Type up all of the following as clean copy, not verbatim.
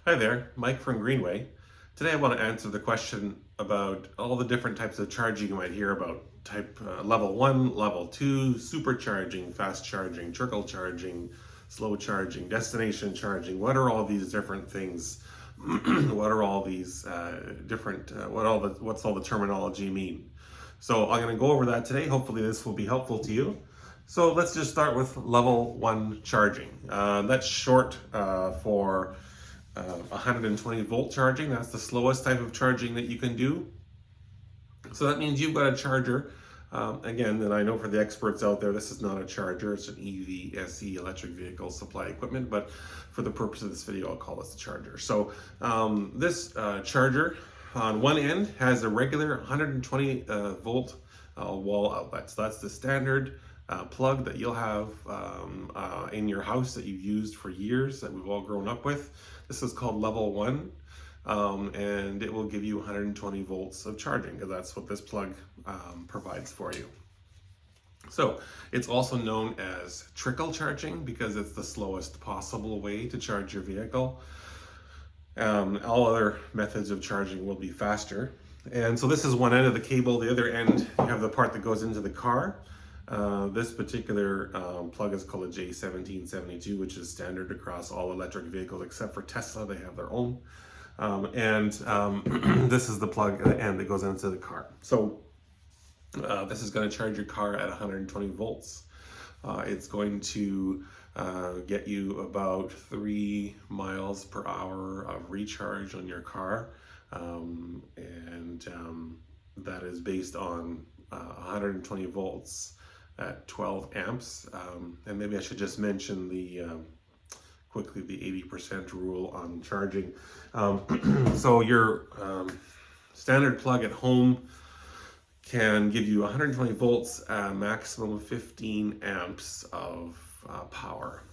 Hi there, Mike from Greenway. Today I want to answer the question about all the different types of charging you might hear about. Level 1, level 2, supercharging, fast charging, trickle charging, slow charging, destination charging. What are all these different things? What are all these what's all the terminology mean? So I'm going to go over that today. Hopefully this will be helpful to you. So let's just start with level 1 charging. That's short for 120 volt charging. That's the slowest type of charging that you can do. So that means you've got a charger. Again, and I know for the experts out there, this is not a charger, it's an EV, electric vehicle supply equipment, but for the purpose of this video, I'll call this a charger. So this charger on one end has a regular 120 volt wall outlet. So that's the standard plug that you'll have in your house that you've used for years, that we've all grown up with. This is called level 1. And it will give you 120 volts of charging, because that's what this plug provides for you. So it's also known as trickle charging because it's the slowest possible way to charge your vehicle. All other methods of charging will be faster. And so this is one end of the cable. The other end, you have the part that goes into the car. This particular plug is called a J1772, which is standard across all electric vehicles except for Tesla. They have their own. This is the plug end that goes into the car. So this is going to charge your car at 120 volts. It's going to get you about 3 miles per hour of recharge on your car. That is based on 120 volts at 12 amps. And maybe I should just mention quickly the 80% rule on charging. So your standard plug at home can give you 120 volts, a maximum of 15 amps of power.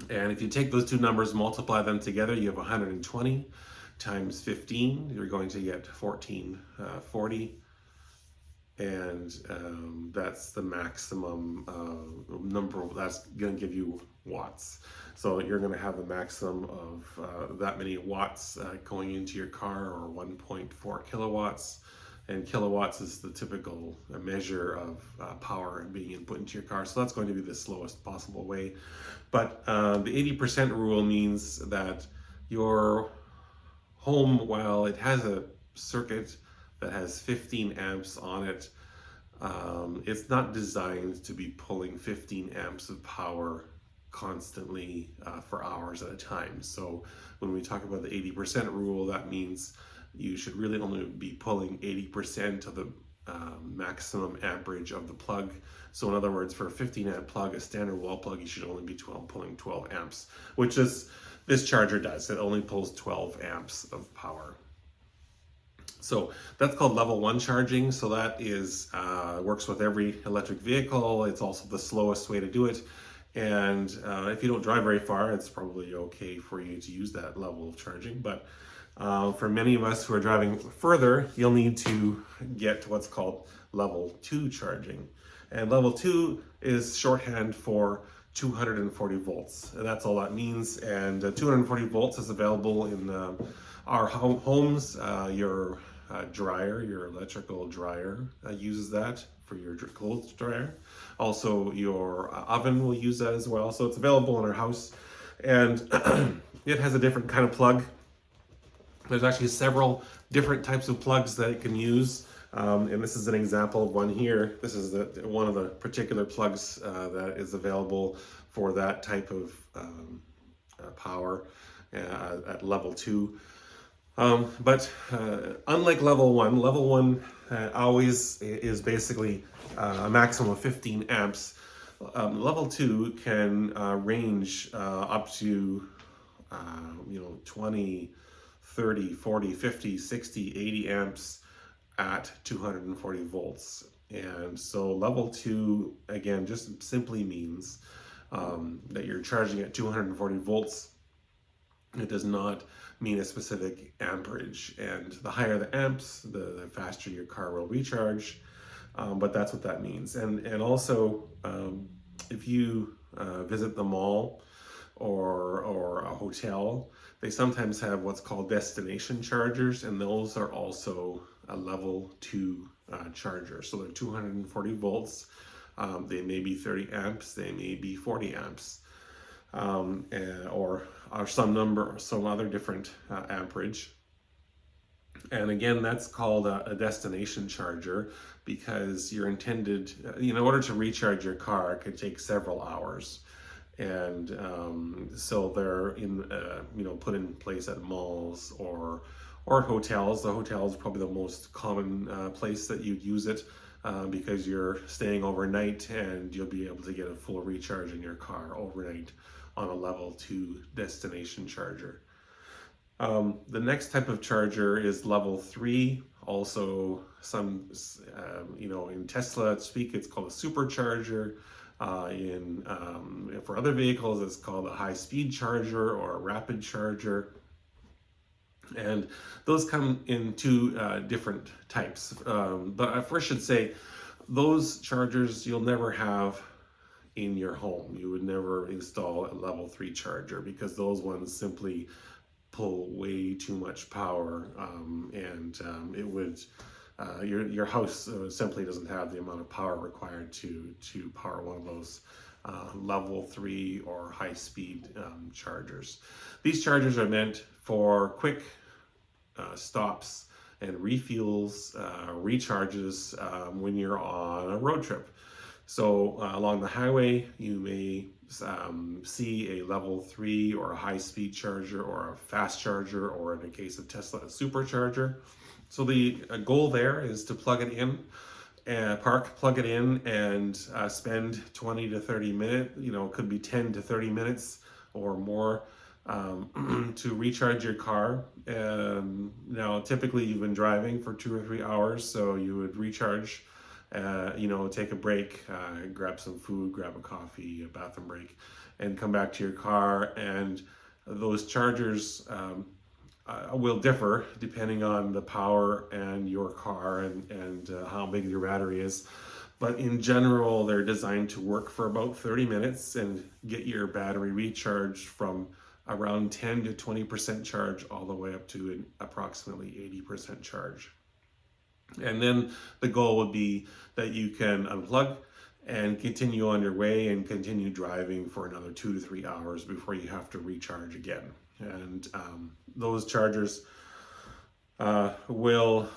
And if you take those two numbers, multiply them together, you have 120 times 15, you're going to get 1440. And that's the maximum number, that's going to give you watts. So you're going to have a maximum of that many watts going into your car, or 1.4 kilowatts. And kilowatts is the typical measure of power being input into your car. So that's going to be the slowest possible way. But the 80% rule means that your home, while it has a circuit that has 15 amps on it, it's not designed to be pulling 15 amps of power constantly for hours at a time. So when we talk about the 80% rule, that means you should really only be pulling 80% of the maximum amperage of the plug. So in other words, for a 15 amp plug, a standard wall plug, you should only be pulling 12 amps, which is this charger does. It only pulls 12 amps of power. So that's called level 1 charging. So that is works with every electric vehicle. It's also the slowest way to do it. And if you don't drive very far, it's probably okay for you to use that level of charging. But for many of us who are driving further, you'll need to get to what's called level 2 charging. And level 2 is shorthand for 240 volts. And that's all that means. And 240 volts is available in our homes. Your dryer, your electrical dryer uses that for your clothes dryer. Also, your oven will use that as well. So it's available in our house. And it has a different kind of plug. There's actually several different types of plugs that it can use. And this is an example of one here. This is one of the particular plugs that is available for that type of power at level 2. But unlike level 1 always is basically a maximum of 15 amps. Level 2 can range up to 20, 30, 40, 50, 60, 80 amps at 240 volts. And so level 2, again, just simply means that you're charging at 240 volts. It does not mean a specific amperage. And the higher the amps, the faster your car will recharge. But that's what that means. And also, if you visit the mall or a hotel, they sometimes have what's called destination chargers, and those are also a level 2 charger. So they're 240 volts. They may be 30 amps, they may be 40 amps, or some other different amperage. And again, that's called a destination charger because you're intended, in order to recharge your car, it could take several hours. And so they're put in place at malls or hotels. The hotel is probably the most common place that you'd use it because you're staying overnight and you'll be able to get a full recharge in your car overnight on a level 2 destination charger. The next type of charger is level 3. Also, in Tesla speak, it's called a Supercharger. For other vehicles, it's called a high-speed charger or a rapid charger. And those come in two different types. But I first should say, those chargers you'll never have in your home. You would never install a level 3 charger because those ones simply pull way too much power, and it would your house simply doesn't have the amount of power required to power one of those level 3 or high-speed chargers. These chargers are meant for quick stops and refuels, recharges when you're on a road trip. So along the highway, you may see a level 3 or a high-speed charger or a fast charger, or in the case of Tesla, a supercharger. So the goal there is to plug it in, plug it in, and spend 20 to 30 minutes, it could be 10 to 30 minutes or more to recharge your car. Now, typically you've been driving for 2 or 3 hours, so you would recharge, take a break, grab some food, grab a coffee, a bathroom break, and come back to your car. And those chargers will differ depending on the power and your car and how big your battery is. But in general, they're designed to work for about 30 minutes and get your battery recharged from around 10 to 20% charge all the way up to approximately 80% charge. And then the goal would be that you can unplug and continue on your way and continue driving for another 2 to 3 hours before you have to recharge again. And those chargers will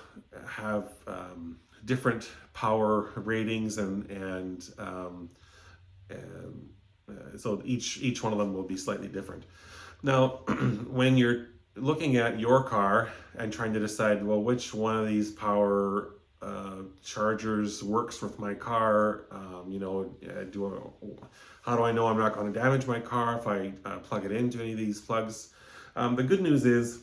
have different power ratings, and so each one of them will be slightly different. Now, when you're looking at your car and trying to decide, well, which one of these power chargers works with my car, how do I know I'm not going to damage my car if I plug it into any of these plugs? The good news is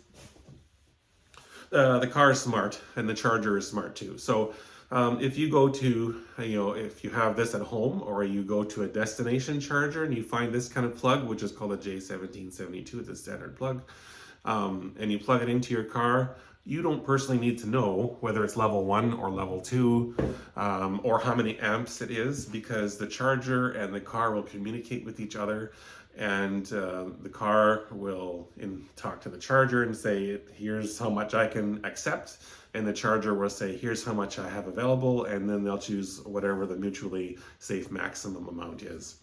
the car is smart and the charger is smart too. So if you go to, if you have this at home, or you go to a destination charger and you find this kind of plug, which is called a J1772, it's a standard plug, and you plug it into your car, you don't personally need to know whether it's level 1 or level 2, or how many amps it is, because the charger and the car will communicate with each other, and the car will talk to the charger and say, here's how much I can accept, and the charger will say, here's how much I have available, and then they'll choose whatever the mutually safe maximum amount is,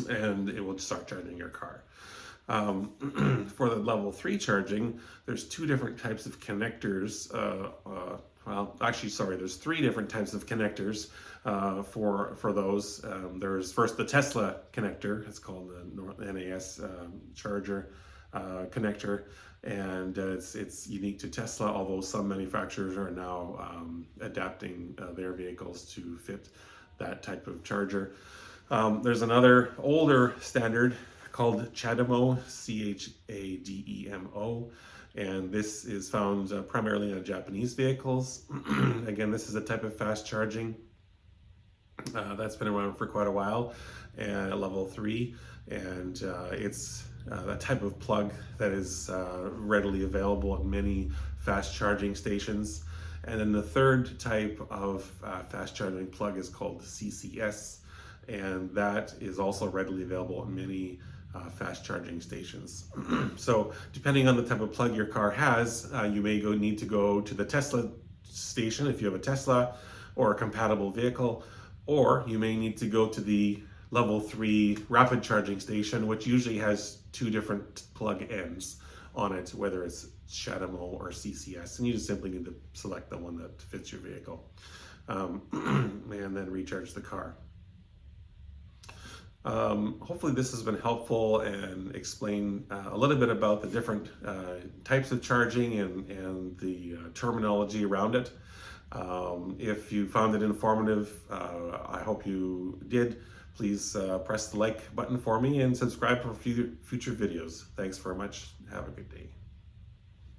and it will start charging your car. For the level 3 charging, there's 2 different types of connectors. There's 3 different types of connectors for those. There's first the Tesla connector. It's called the NAS charger connector, and it's unique to Tesla, although some manufacturers are now adapting their vehicles to fit that type of charger. There's another older standard called CHaDeMo, CHaDEMO, and this is found primarily on Japanese vehicles. Again, this is a type of fast charging that's been around for quite a while, and level 3, and it's a type of plug that is readily available at many fast charging stations. And then the third type of fast charging plug is called CCS, and that is also readily available at many fast charging stations. So depending on the type of plug your car has, you may need to go to the Tesla station if you have a Tesla or a compatible vehicle, or you may need to go to the level 3 rapid charging station, which usually has 2 different plug ends on it, whether it's CHaDeMo or CCS, and you just simply need to select the one that fits your vehicle, and then recharge the car. Hopefully this has been helpful and explain a little bit about the different types of charging and the terminology around it. If you found it informative, I hope you did. Please press the like button for me and subscribe for future videos. Thanks very much. Have a good day.